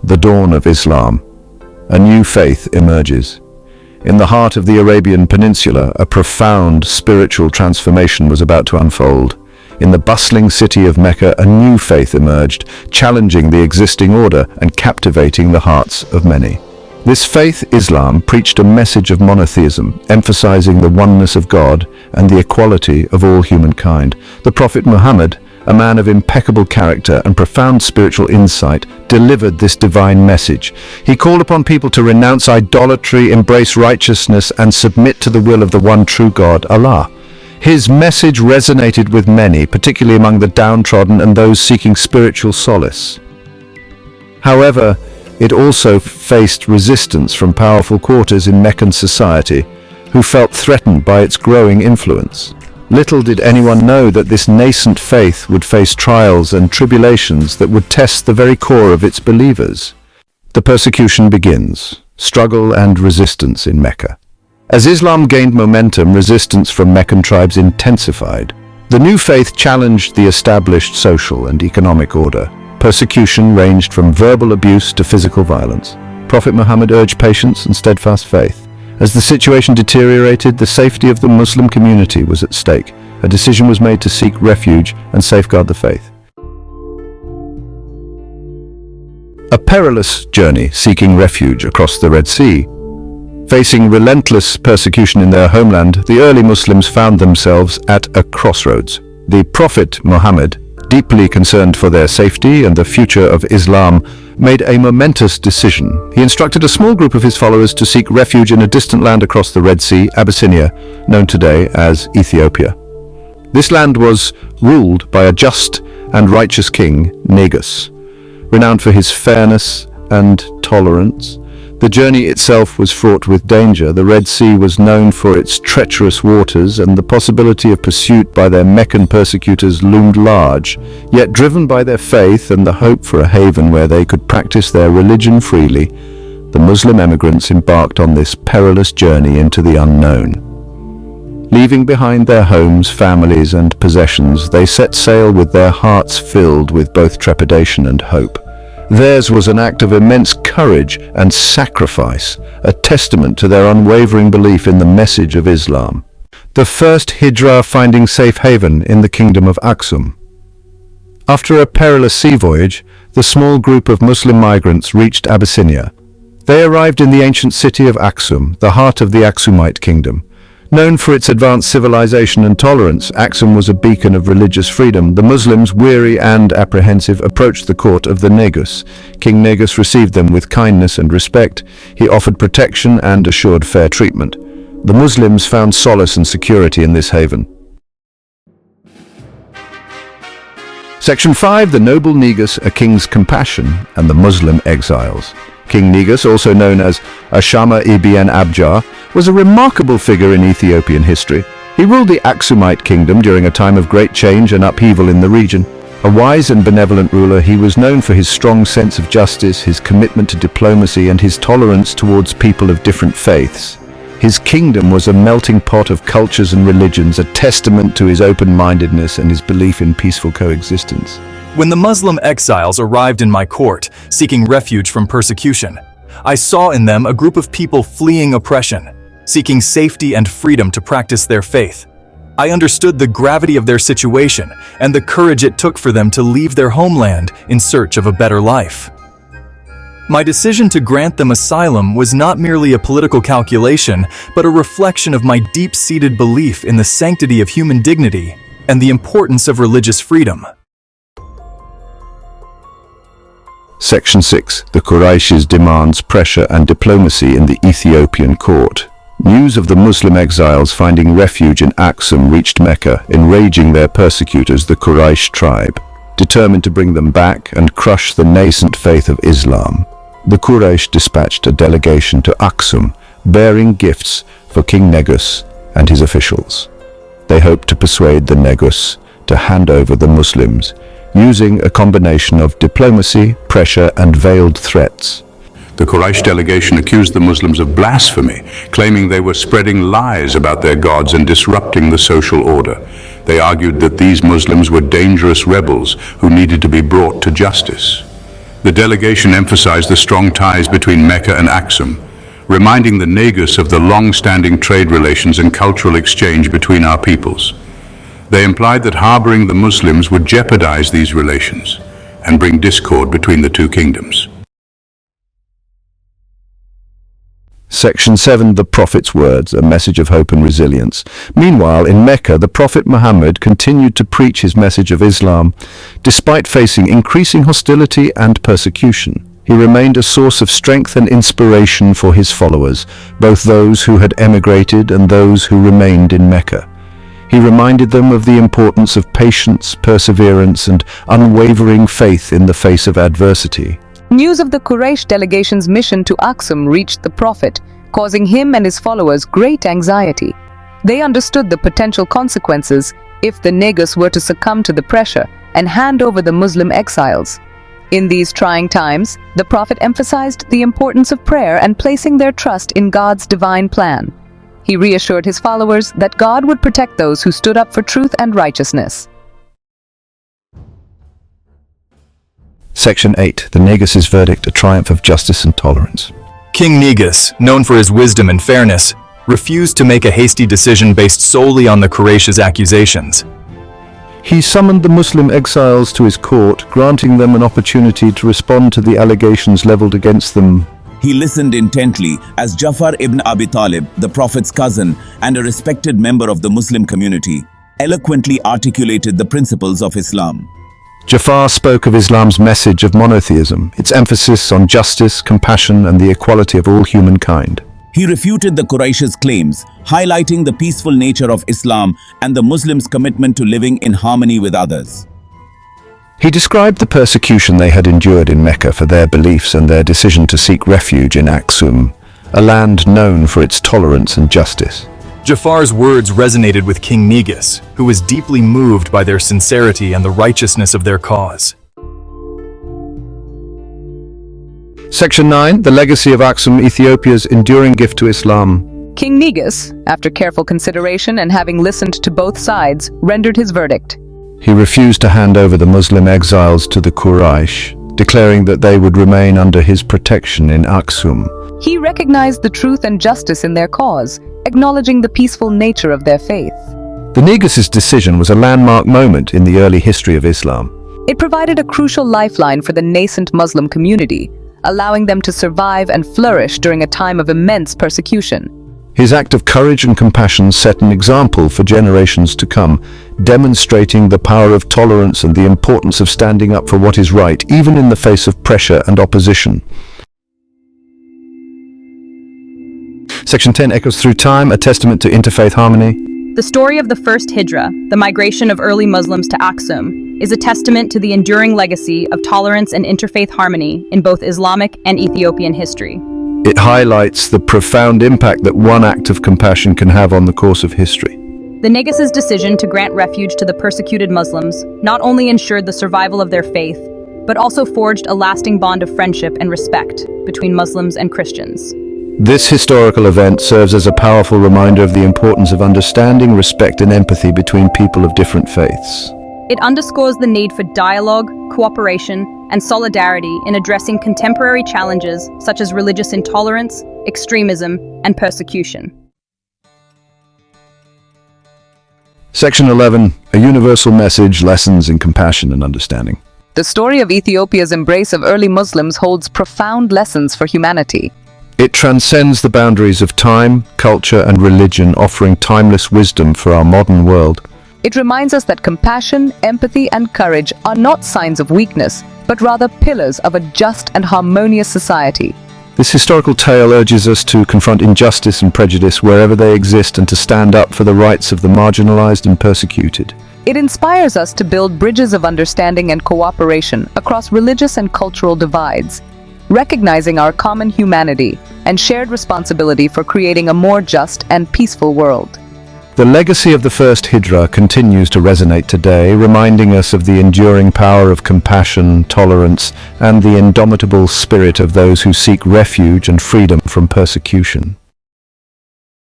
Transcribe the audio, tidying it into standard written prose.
The dawn of Islam. A new faith emerges. In the heart of the Arabian Peninsula, a profound spiritual transformation was about to unfold. In the bustling city of Mecca, a new faith emerged, challenging the existing order and captivating the hearts of many. This faith, Islam, preached a message of monotheism, emphasizing the oneness of God and the equality of all humankind. The Prophet Muhammad, a man of impeccable character and profound spiritual insight, delivered this divine message. He called upon people to renounce idolatry, embrace righteousness, and submit to the will of the one true God, Allah. His message resonated with many, particularly among the downtrodden and those seeking spiritual solace. However, it also faced resistance from powerful quarters in Meccan society, who felt threatened by its growing influence. Little did anyone know that this nascent faith would face trials and tribulations that would test the very core of its believers. The persecution begins, struggle and resistance in Mecca. As Islam gained momentum, resistance from Meccan tribes intensified. The new faith challenged the established social and economic order. Persecution ranged from verbal abuse to physical violence. Prophet Muhammad urged patience and steadfast faith. As the situation deteriorated, the safety of the Muslim community was at stake. A decision was made to seek refuge and safeguard the faith. A perilous journey seeking refuge across the Red Sea. Facing relentless persecution in their homeland, the early Muslims found themselves at a crossroads. The Prophet Muhammad, deeply concerned for their safety and the future of Islam, made a momentous decision. He instructed a small group of his followers to seek refuge in a distant land across the Red Sea, Abyssinia, known today as Ethiopia. This land was ruled by a just and righteous king, Negus, renowned for his fairness and tolerance. The journey itself was fraught with danger. The Red Sea was known for its treacherous waters, and the possibility of pursuit by their Meccan persecutors loomed large. Yet driven by their faith and the hope for a haven where they could practice their religion freely, the Muslim emigrants embarked on this perilous journey into the unknown. Leaving behind their homes, families, and possessions, they set sail with their hearts filled with both trepidation and hope. Theirs was an act of immense courage and sacrifice, a testament to their unwavering belief in the message of Islam. The first hijrah finding safe haven in the kingdom of Axum. After a perilous sea voyage, the small group of Muslim migrants reached Abyssinia. They arrived in the ancient city of Axum, the heart of the Axumite kingdom. Known for its advanced civilization and tolerance, Axum was a beacon of religious freedom. The Muslims, weary and apprehensive, approached the court of the Negus. King Negus received them with kindness and respect. He offered protection and assured fair treatment. The Muslims found solace and security in this haven. Section 5. The Noble Negus, a King's Compassion, and the Muslim Exiles. King Negus, also known as Ashama ibn Abjar, was a remarkable figure in Ethiopian history. He ruled the Axumite kingdom during a time of great change and upheaval in the region. A wise and benevolent ruler, he was known for his strong sense of justice, his commitment to diplomacy, and his tolerance towards people of different faiths. His kingdom was a melting pot of cultures and religions, a testament to his open-mindedness and his belief in peaceful coexistence. When the Muslim exiles arrived in my court, seeking refuge from persecution, I saw in them a group of people fleeing oppression, seeking safety and freedom to practice their faith. I understood the gravity of their situation and the courage it took for them to leave their homeland in search of a better life. My decision to grant them asylum was not merely a political calculation, but a reflection of my deep-seated belief in the sanctity of human dignity and the importance of religious freedom. Section 6. The Quraysh's demands, pressure and diplomacy in the Ethiopian court. News of the Muslim exiles finding refuge in Axum reached Mecca, enraging their persecutors, the Quraysh tribe. Determined to bring them back and crush the nascent faith of Islam, the Quraysh dispatched a delegation to Axum, bearing gifts for King Negus and his officials. They hoped to persuade the Negus to hand over the Muslims, using a combination of diplomacy, pressure, and veiled threats. The Quraysh delegation accused the Muslims of blasphemy, claiming they were spreading lies about their gods and disrupting the social order. They argued that these Muslims were dangerous rebels who needed to be brought to justice. The delegation emphasized the strong ties between Mecca and Axum, reminding the Negus of the long-standing trade relations and cultural exchange between our peoples. They implied that harboring the Muslims would jeopardize these relations and bring discord between the two kingdoms. Section 7, the Prophet's Words, a message of hope and resilience. Meanwhile, in Mecca, the Prophet Muhammad continued to preach his message of Islam. Despite facing increasing hostility and persecution, he remained a source of strength and inspiration for his followers, both those who had emigrated and those who remained in Mecca. He reminded them of the importance of patience, perseverance, and unwavering faith in the face of adversity. News of the Quraysh delegation's mission to Axum reached the Prophet, causing him and his followers great anxiety. They understood the potential consequences if the Negus were to succumb to the pressure and hand over the Muslim exiles. In these trying times, the Prophet emphasized the importance of prayer and placing their trust in God's divine plan. He reassured his followers that God would protect those who stood up for truth and righteousness. Section 8, the Negus's verdict, a triumph of justice and tolerance. King Negus, known for his wisdom and fairness, refused to make a hasty decision based solely on the Quraysh's accusations. He summoned the Muslim exiles to his court, granting them an opportunity to respond to the allegations leveled against them. He listened intently as Jafar ibn Abi Talib, the Prophet's cousin and a respected member of the Muslim community, eloquently articulated the principles of Islam. Jafar spoke of Islam's message of monotheism, its emphasis on justice, compassion, and the equality of all humankind. He refuted the Quraysh's claims, highlighting the peaceful nature of Islam and the Muslims' commitment to living in harmony with others. He described the persecution they had endured in Mecca for their beliefs and their decision to seek refuge in Axum, a land known for its tolerance and justice. Jafar's words resonated with King Negus, who was deeply moved by their sincerity and the righteousness of their cause. Section 9, the Legacy of Axum, Ethiopia's enduring gift to Islam. King Negus, after careful consideration and having listened to both sides, rendered his verdict. He refused to hand over the Muslim exiles to the Quraysh, declaring that they would remain under his protection in Axum. He recognized the truth and justice in their cause, acknowledging the peaceful nature of their faith. The Negus's decision was a landmark moment in the early history of Islam. It provided a crucial lifeline for the nascent Muslim community, allowing them to survive and flourish during a time of immense persecution. His act of courage and compassion set an example for generations to come, demonstrating the power of tolerance and the importance of standing up for what is right, even in the face of pressure and opposition. Section 10 echoes through time, a testament to interfaith harmony. The story of the first Hijra, the migration of early Muslims to Axum, is a testament to the enduring legacy of tolerance and interfaith harmony in both Islamic and Ethiopian history. It highlights the profound impact that one act of compassion can have on the course of history. The Negus's decision to grant refuge to the persecuted Muslims not only ensured the survival of their faith, but also forged a lasting bond of friendship and respect between Muslims and Christians. This historical event serves as a powerful reminder of the importance of understanding, respect, and empathy between people of different faiths. It underscores the need for dialogue, cooperation, and solidarity in addressing contemporary challenges such as religious intolerance, extremism, and persecution. Section 11, a universal message, lessons in compassion and understanding. The story of Ethiopia's embrace of early Muslims holds profound lessons for humanity. It transcends the boundaries of time, culture, and religion, offering timeless wisdom for our modern world. It reminds us that compassion, empathy, and courage are not signs of weakness, but rather pillars of a just and harmonious society. This historical tale urges us to confront injustice and prejudice wherever they exist and to stand up for the rights of the marginalized and persecuted. It inspires us to build bridges of understanding and cooperation across religious and cultural divides, recognizing our common humanity and shared responsibility for creating a more just and peaceful world. The legacy of the first Hijra continues to resonate today, reminding us of the enduring power of compassion, tolerance, and the indomitable spirit of those who seek refuge and freedom from persecution.